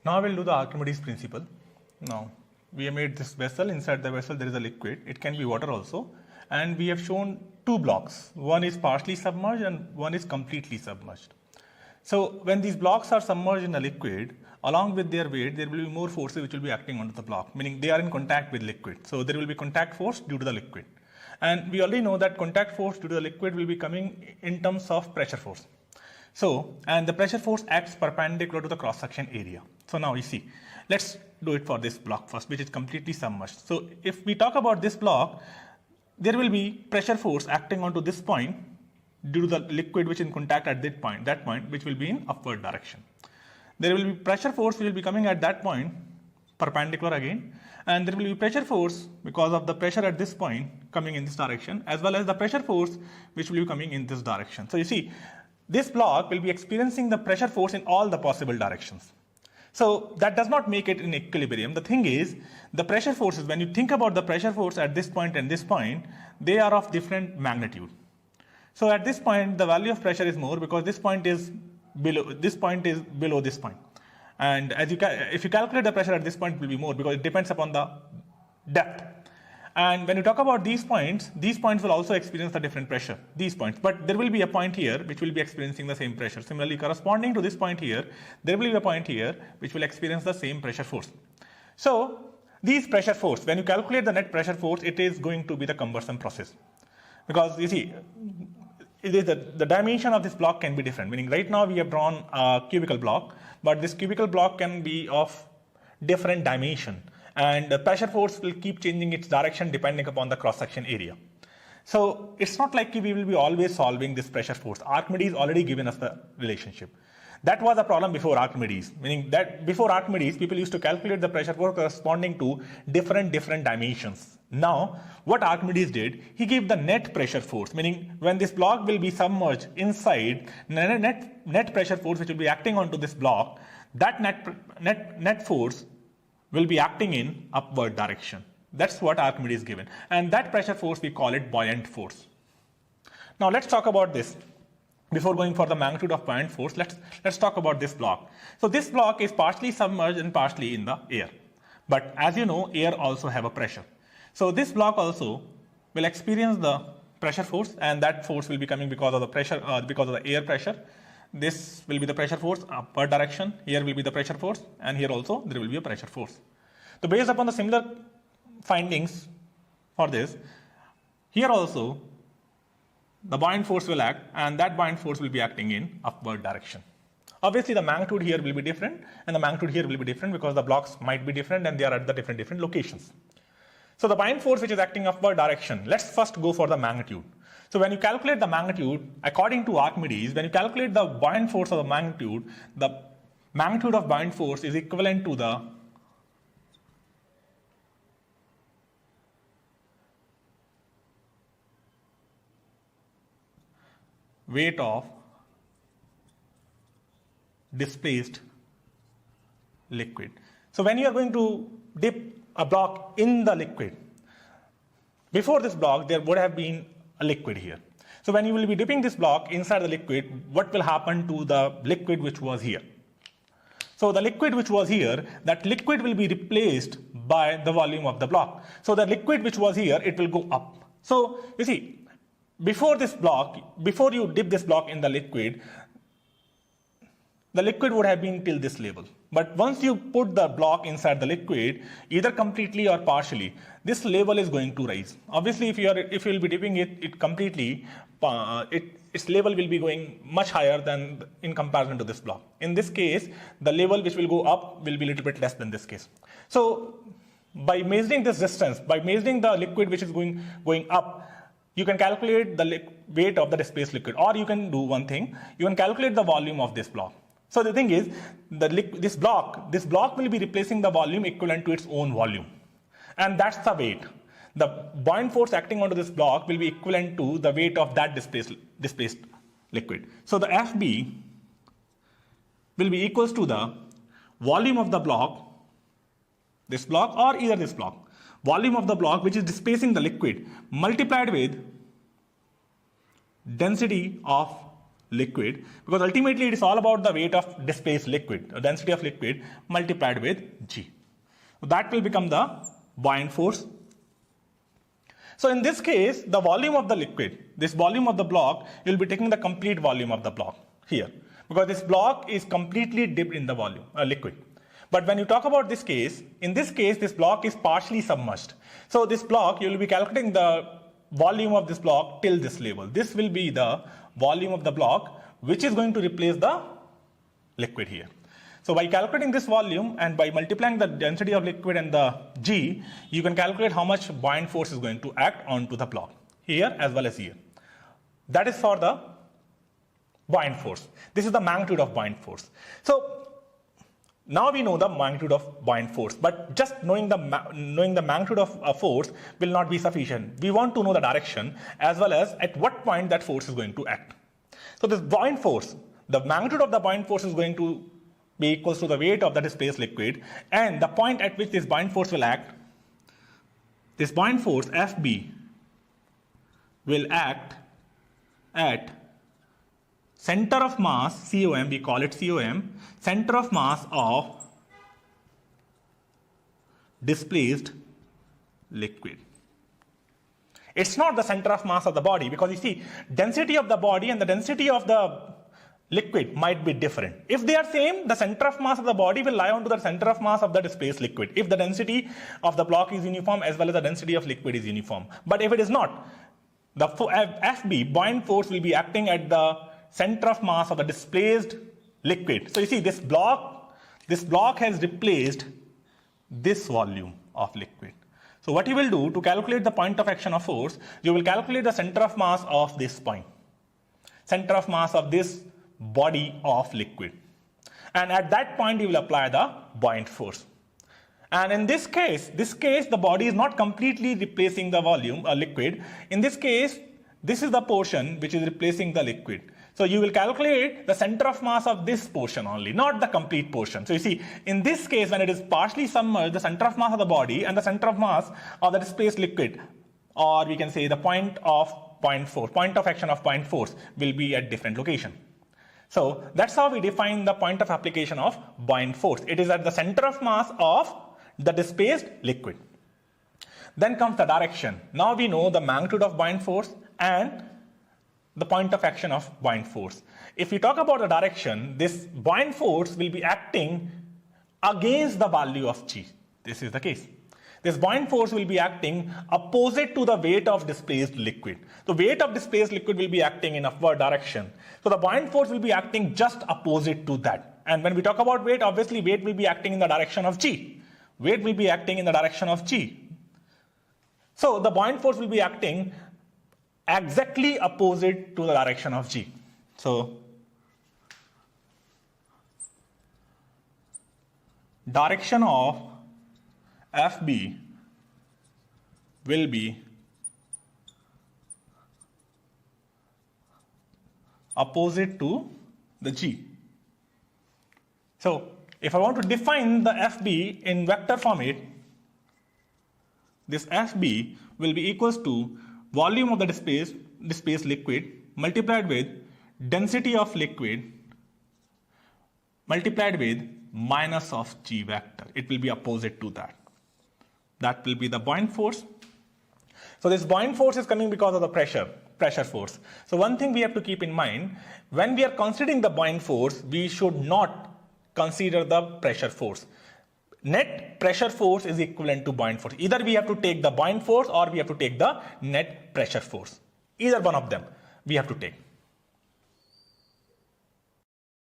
Now we'll do the Archimedes principle. Now we have made this vessel. Inside the vessel there is a liquid. It can be water also. And we have shown two blocks. One is partially submerged and one is completely submerged. So when these blocks are submerged in a liquid, along with their weight, there will be more forces which will be acting onto the block, meaning they are in contact with liquid. So there will be contact force due to the liquid. And we already know that contact force due to the liquid will be coming in terms of pressure force. So, and the pressure force acts perpendicular to the cross-section area. So now you see, let's do it for this block first, which is completely submerged. So if we talk about this block, there will be pressure force acting onto this point due to the liquid which is in contact at that point which will be in upward direction. There will be pressure force which will be coming at that point, perpendicular again, and there will be pressure force because of the pressure at this point coming in this direction, as well as the pressure force which will be coming in this direction. So you see, this block will be experiencing the pressure force in all the possible directions. So that does not make it in equilibrium. The thing is, the pressure forces, when you think about the pressure force at this point and this point, they are of different magnitude. So at this point, the value of pressure is more because this point is below this point. And if you calculate the pressure at this point, it will be more because it depends upon the depth. And when you talk about these points will also experience the different pressure, these points. But there will be a point here which will be experiencing the same pressure. Similarly, corresponding to this point here, there will be a point here which will experience the same pressure force. So these pressure force, when you calculate the net pressure force, it is going to be the conversion process. Because you see, it is the dimension of this block can be different. Meaning right now we have drawn a cubical block, but this cubical block can be of different dimension. And the pressure force will keep changing its direction depending upon the cross-section area. So it's not like we will be always solving this pressure force. Archimedes already given us the relationship. That was a problem before Archimedes, meaning that before Archimedes, people used to calculate the pressure force corresponding to different dimensions. Now, what Archimedes did, he gave the net pressure force, meaning when this block will be submerged inside, net pressure force which will be acting onto this block, that net force will be acting in upward direction. That's what Archimedes given. And that pressure force, we call it buoyant force. Now let's talk about this. Before going for the magnitude of buoyant force, let's talk about this block. So this block is partially submerged and partially in the air. But as you know, air also have a pressure. So this block also will experience the pressure force, and that force will be coming because of the pressure, because of the air pressure. This will be the pressure force upward direction. Here will be the pressure force, and here also there will be a pressure force. So based upon the similar findings for this, here also the buoyant force will act, and that buoyant force will be acting in upward direction. Obviously the magnitude here will be different and the magnitude here will be different because the blocks might be different and they are at the different locations. So the buoyant force which is acting upward direction, let's first go for the magnitude. So when you calculate the magnitude, according to Archimedes, when you calculate the buoyant force of the magnitude of buoyant force is equivalent to the weight of displaced liquid. So when you are going to dip a block in the liquid, before this block there would have been a liquid here. So when you will be dipping this block inside the liquid, what will happen to the liquid which was here? So the liquid which was here, that liquid will be replaced by the volume of the block. So the liquid which was here, it will go up. So you see, before you dip this block in the liquid would have been till this level. But once you put the block inside the liquid, either completely or partially, this level is going to rise. Obviously, if you will be dipping it completely, its level will be going much higher than in comparison to this block. In this case, the level which will go up will be a little bit less than this case. So by measuring this distance, by measuring the liquid which is going up, you can calculate the weight of the displaced liquid, or you can do one thing, you can calculate the volume of this block. So the thing is, this block will be replacing the volume equivalent to its own volume. And that's the weight. The buoyant force acting onto this block will be equivalent to the weight of that displaced liquid. So the FB will be equals to the volume of the block, this block or either this block, volume of the block which is displacing the liquid multiplied with density of liquid, because ultimately it is all about the weight of displaced liquid, the density of liquid multiplied with g. So that will become the buoyant force. So in this case, the volume of the liquid, this volume of the block, you will be taking the complete volume of the block here, because this block is completely dipped in the volume, liquid. But when you talk about this case, in this case, this block is partially submerged. So this block, you will be calculating the volume of this block till this level. This will be the volume of the block, which is going to replace the liquid here. So by calculating this volume and by multiplying the density of liquid and the g, you can calculate how much buoyant force is going to act onto the block, here as well as here. That is for the buoyant force. This is the magnitude of buoyant force. So now we know the magnitude of buoyant force, but just knowing the magnitude of a force will not be sufficient. We want to know the direction as well as at what point that force is going to act. So this buoyant force, the magnitude of the buoyant force is going to be equals to the weight of the displaced liquid, and the point at which this buoyant force will act, this buoyant force Fb will act at center of mass, COM, we call it COM, center of mass of displaced liquid. It's not the center of mass of the body, because you see, density of the body and the density of the liquid might be different. If they are same, the center of mass of the body will lie onto the center of mass of the displaced liquid, if the density of the block is uniform as well as the density of liquid is uniform. But if it is not, the Fb, buoyant force, will be acting at the center of mass of the displaced liquid. So you see, this block has replaced this volume of liquid. So what you will do to calculate the point of action of force, you will calculate the center of mass of this point, center of mass of this body of liquid, and at that point you will apply the buoyant force. And in this case, the body is not completely replacing the volume, liquid. In this case, this is the portion which is replacing the liquid. So you will calculate the center of mass of this portion only, not the complete portion. So you see, in this case, when it is partially submerged, the center of mass of the body and the center of mass of the displaced liquid, or we can say the point of action of buoyant force, will be at different location. So that's how we define the point of application of buoyant force. It is at the center of mass of the displaced liquid. Then comes the direction. Now we know the magnitude of buoyant force and the point of action of buoyant force. If we talk about the direction, this buoyant force will be acting against the value of g. This is the case. This buoyant force will be acting opposite to the weight of displaced liquid. The weight of displaced liquid will be acting in upward direction. So the buoyant force will be acting just opposite to that. And when we talk about weight, obviously weight will be acting in the direction of g. Weight will be acting in the direction of g. So the buoyant force will be acting exactly opposite to the direction of g. So direction of Fb will be opposite to the g. So if I want to define the Fb in vector format, this Fb will be equals to volume of the displaced liquid multiplied with density of liquid multiplied with minus of g vector. It will be opposite to that. That will be the buoyant force. So this buoyant force is coming because of the pressure force. So one thing we have to keep in mind, when we are considering the buoyant force, we should not consider the pressure force. Net pressure force is equivalent to buoyant force. Either we have to take the buoyant force or we have to take the net pressure force. Either one of them we have to take.